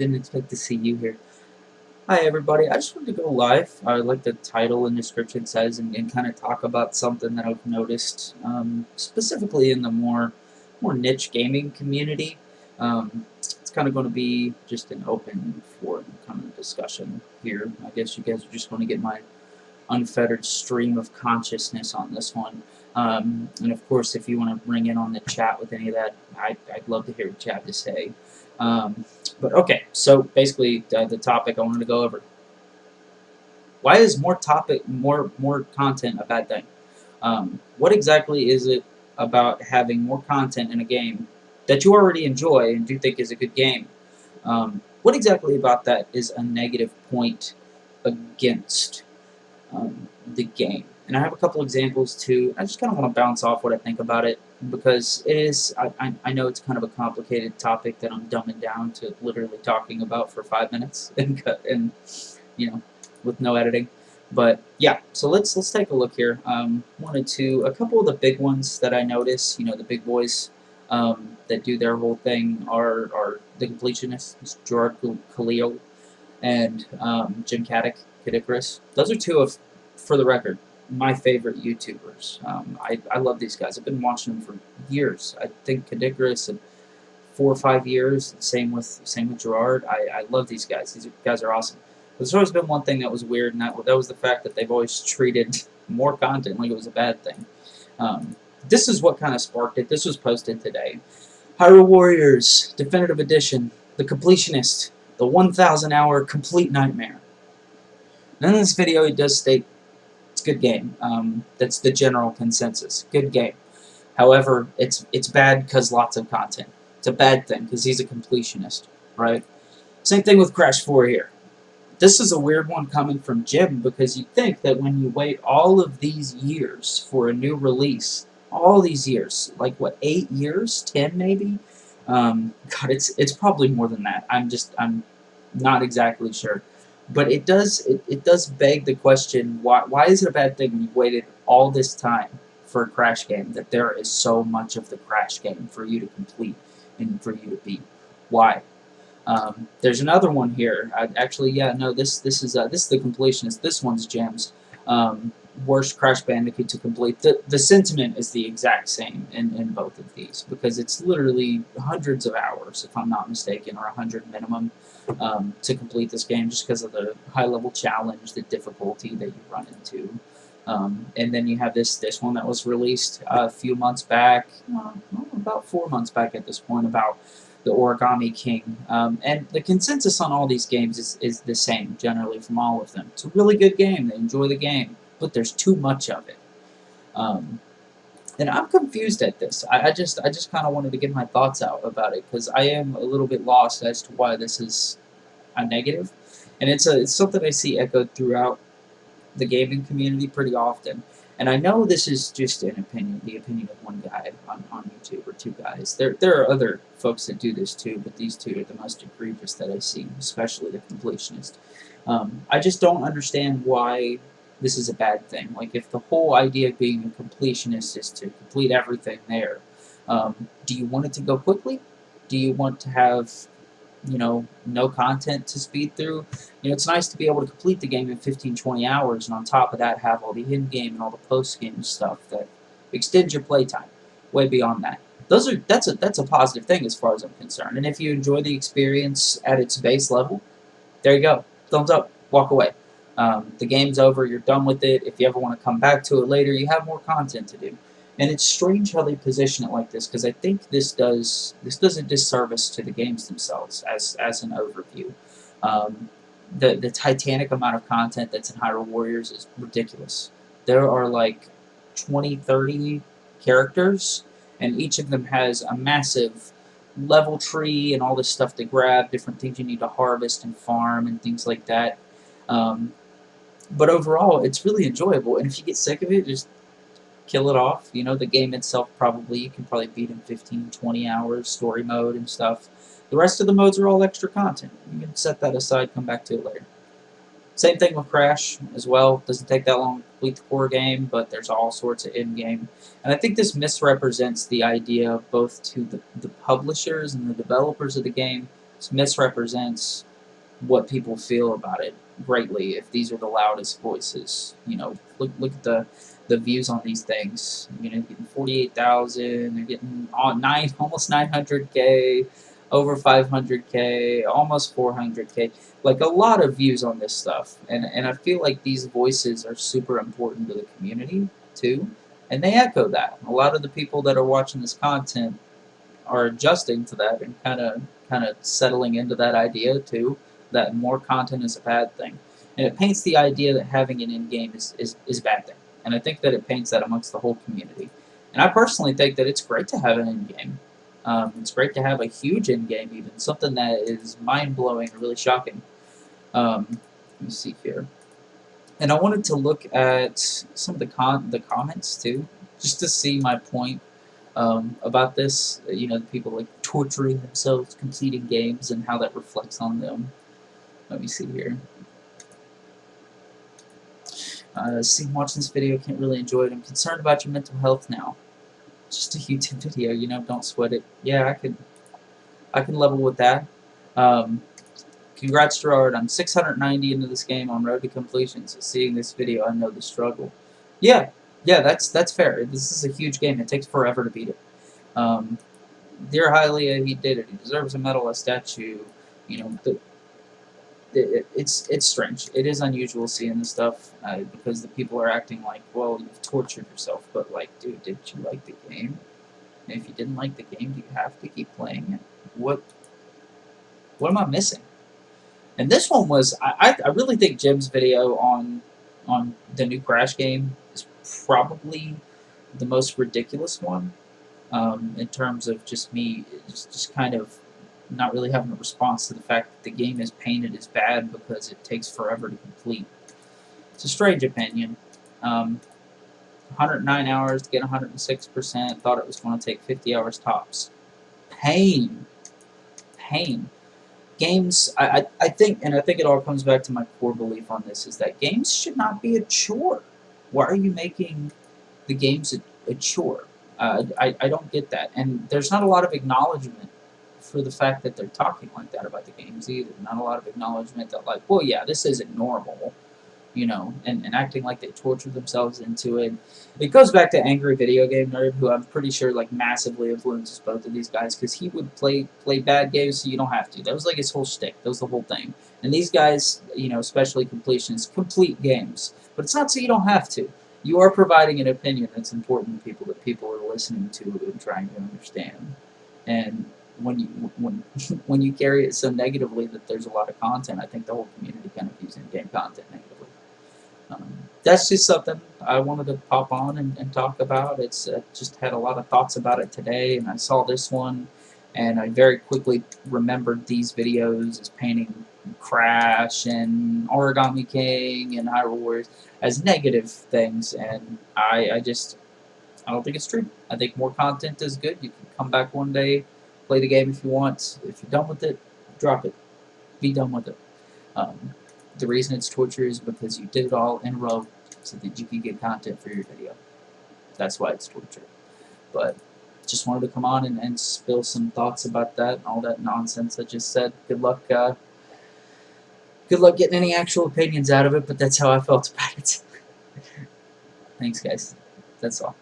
Didn't expect to see you here. Hi, everybody. I just wanted to go live, like the title and description says, and kind of talk about something that I've noticed, specifically in the more niche gaming community. It's kind of going to be just an open forum kind of discussion here. I guess you guys are just going to get my unfettered stream of consciousness on this one. And of course, if you want to bring in on the chat with any of that, I'd love to hear what you have to say. But okay, so basically the topic I wanted to go over. Why is more content a bad thing? What exactly is it about having more content in a game that you already enjoy and do think is a good game? What exactly about that is a negative point against the game? And I have a couple examples too. I just kind of want to bounce off what I think about it because it is. I know it's kind of a complicated topic that I'm dumbing down to literally talking about for 5 minutes and you know with no editing. But yeah, so let's take a look here. Wanted to a couple of the big ones that I notice. The big boys that do their whole thing are the Completionists, Gerard Khalil and Jim Caddicarus. Those are two of, for the record, my favorite YouTubers. I love these guys. I've been watching them for years. I think Caddicarus in 4 or 5 years. Same with Gerard. I love these guys. These guys are awesome. But there's always been one thing that was weird, and that was the fact that they've always treated more content like it was a bad thing. This is what kind of sparked it. This was posted today. Hyrule Warriors Definitive Edition, The Completionist, the 1,000-hour complete nightmare. And in this video, he does state it's a good game. That's the general consensus. Good game. However, it's bad because lots of content. It's a bad thing because he's a completionist, right? Same thing with Crash 4 here. This is a weird one coming from Jim because you think that when you wait all of these years for a new release, all these years, like what, 8 years, 10 maybe? God, it's probably more than that. I'm not exactly sure, but it does beg the question: why is it a bad thing when you've waited all this time for a Crash game that there is so much of the Crash game for you to complete and for you to beat? Why? There's another one here. Actually, yeah, no, this is the Completionist. This one's Gems. Worst Crash Bandicoot to complete. The sentiment is the exact same in both of these because it's literally hundreds of hours, if I'm not mistaken, or 100 minimum to complete this game just because of the high level challenge, the difficulty that you run into. And then you have this one that was released a few months back, about 4 months back at this point, about the Origami King. And the consensus on all these games is the same, generally, from all of them. It's a really good game. They enjoy the game, but there's too much of it. And I'm confused at this. I just kind of wanted to get my thoughts out about it because I am a little bit lost as to why this is a negative. And it's something I see echoed throughout the gaming community pretty often. And I know this is just an opinion, the opinion of one guy on YouTube, or two guys. There are other folks that do this too, but these two are the most egregious that I see, especially the Completionist. I just don't understand why this is a bad thing. Like, if the whole idea of being a completionist is to complete everything there, do you want it to go quickly? Do you want to have no content to speed through? It's nice to be able to complete the game in 15-20 hours, and on top of that have all the in-game and all the post-game stuff that extends your playtime way beyond that. That's a positive thing as far as I'm concerned. And if you enjoy the experience at its base level, there you go. Thumbs up. Walk away. The game's over. You're done with it. If you ever want to come back to it later, you have more content to do. And it's strange how they position it like this, because I think this does a disservice to the games themselves as an overview. The titanic amount of content that's in Hyrule Warriors is ridiculous. There are like 20, 30 characters, and each of them has a massive level tree and all this stuff to grab, different things you need to harvest and farm and things like that. But overall, it's really enjoyable, and if you get sick of it, just kill it off. The game itself you can probably beat in 15, 20 hours, story mode and stuff. The rest of the modes are all extra content. You can set that aside, come back to it later. Same thing with Crash as well. Doesn't take that long to complete the core game, but there's all sorts of in-game. And I think this misrepresents the idea both to the publishers and the developers of the game, misrepresents what people feel about it greatly if these are the loudest voices. You know, look at the views on these things. You know, getting 48,000. They're getting almost 900K, over 500K, almost 400K. Like a lot of views on this stuff, and I feel like these voices are super important to the community too, and they echo that. A lot of the people that are watching this content are adjusting to that and kind of settling into that idea too, that more content is a bad thing. And it paints the idea that having an end game is a bad thing. And I think that it paints that amongst the whole community. And I personally think that it's great to have an end game. It's great to have a huge end game, even something that is mind blowing or really shocking. Let me see here. And I wanted to look at some of the comments too, just to see my point about this. You know, the people like torturing themselves, completing games, and how that reflects on them. Let me see here. Watching this video, can't really enjoy it. I'm concerned about your mental health now. Just a YouTube video, you know, don't sweat it. Yeah, I can level with that. Congrats, Gerard. I'm 690 into this game on road to completion, so seeing this video, I know the struggle. Yeah, that's fair. This is a huge game. It takes forever to beat it. Dear Hylia, he did it. He deserves a medal, a statue. You know, it's strange. It is unusual seeing this stuff because the people are acting like, well, you've tortured yourself. But like, dude, did you like the game? And if you didn't like the game, do you have to keep playing it? What am I missing? And this one was, I really think Jim's video on the new Crash game is probably the most ridiculous one. In terms of just me, just kind of not really having a response to the fact that the game is painted as bad because it takes forever to complete. It's a strange opinion. 109 hours to get 106%. Thought it was going to take 50 hours tops. Pain. Games, I think it all comes back to my core belief on this, is that games should not be a chore. Why are you making the games a chore? I don't get that. And there's not a lot of acknowledgement for the fact that they're talking like that about the games either. Not a lot of acknowledgement that, like, well, yeah, this isn't normal, you know, and acting like they tortured themselves into it. It goes back to Angry Video Game Nerd, who I'm pretty sure, like, massively influences both of these guys, because he would play bad games so you don't have to. That was, like, his whole shtick. That was the whole thing. And these guys, you know, especially Completionists, complete games. But it's not so you don't have to. You are providing an opinion that's important to people, that people are listening to and trying to understand. And when you carry it so negatively that there's a lot of content, I think the whole community kind of views in-game content negatively. That's just something I wanted to pop on and talk about. It's just had a lot of thoughts about it today, and I saw this one, and I very quickly remembered these videos as painting Crash and Origami King and Hyrule Warriors as negative things, and I don't think it's true. I think more content is good. You can come back one day, play the game if you want. If you're done with it, drop it. Be done with it. The reason it's torture is because you did it all in a row so that you could get content for your video. That's why it's torture. But just wanted to come on and spill some thoughts about that and all that nonsense I just said. Good luck getting any actual opinions out of it, but that's how I felt about it. Thanks, guys. That's all.